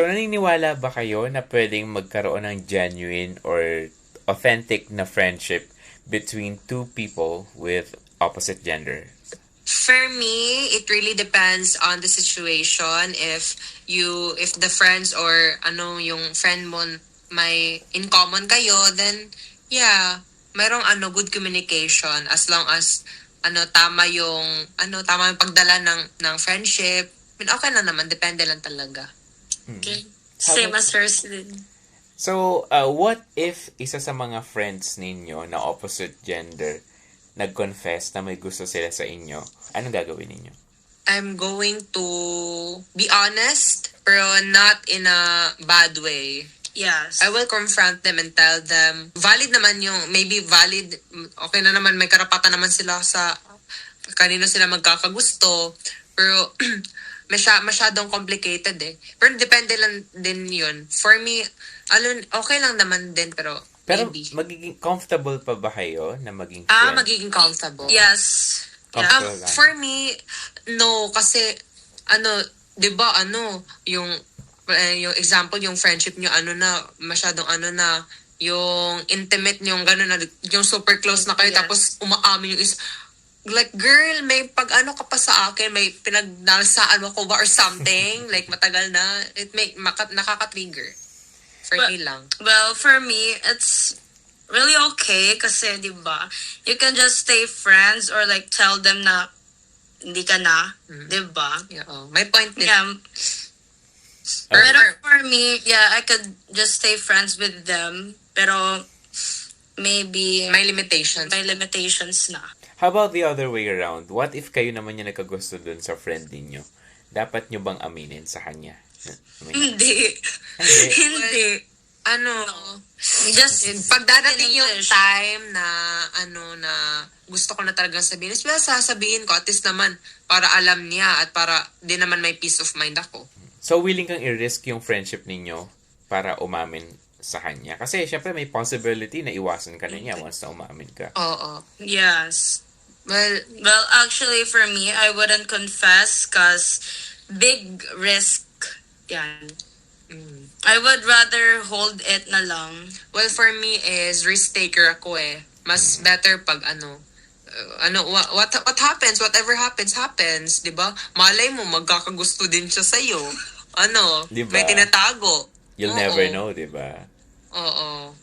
So, naniniwala ba kayo na pwedeng magkaroon ng genuine or authentic na friendship between two people with opposite gender? For me, it really depends on the situation. If the friends or yung friend mo may in common kayo, then yeah, mayroong good communication as long as tama yung pagdala ng friendship. I mean, okay lang naman, depende lang talaga. Okay. How Same about- as hers din. So, what if isa sa mga friends ninyo na opposite gender nag-confess na may gusto sila sa inyo? Anong gagawin ninyo? I'm going to be honest, pero not in a bad way. Yes. I will confront them and tell them, valid naman okay na naman, may karapatan naman sila sa kanino sila magkakagusto, pero masyadong complicated eh. Pero depende lang din yun. For me, okay lang naman din, pero maybe. Magiging comfortable pa ba kayo na maging friend? Magiging comfortable. Yes. Yeah. Comfortable lang. For me, no, kasi, di ba, yung example, yung friendship nyo, masyadong yung intimate nyo, gano'n na, yung super close na kayo, Yes. tapos umaamin yung like, girl, may pag-ano ka pa sa akin, may pinagnasaan mo ko ba or something, like, matagal na, nakaka-trigger. For me lang. Well, for me, it's really okay kasi, di ba, you can just stay friends or like tell them na hindi ka na, di ba? Yeah, may point din. Yeah. Pero for me, yeah, I could just stay friends with them. Pero maybe May limitations. may limitations na. How about the other way around? What if kayo naman yung nagkagusto dun sa friend ninyo? Dapat nyo bang aminin sa kanya? Hindi. Hindi. Hindi. Just pag dadating yung English. time na na gusto ko na talagang sabihin, well, sasabihin ko at least naman para alam niya at para di naman may peace of mind ako. So, willing kang i-risk yung friendship ninyo para umamin sa kanya? Kasi, syempre, may possibility na iwasan ka na niya once na umamin ka. Oo. Yes. Well, Actually, for me, I wouldn't confess because big risk yan. I would rather hold it na lang. for me is risk taker ako eh. Mas better pag what happens, whatever happens, 'di ba? Malay mo magkakagusto din siya sa iyo. Diba? May tinatago. You'll Oo. never know, di ba? Oo.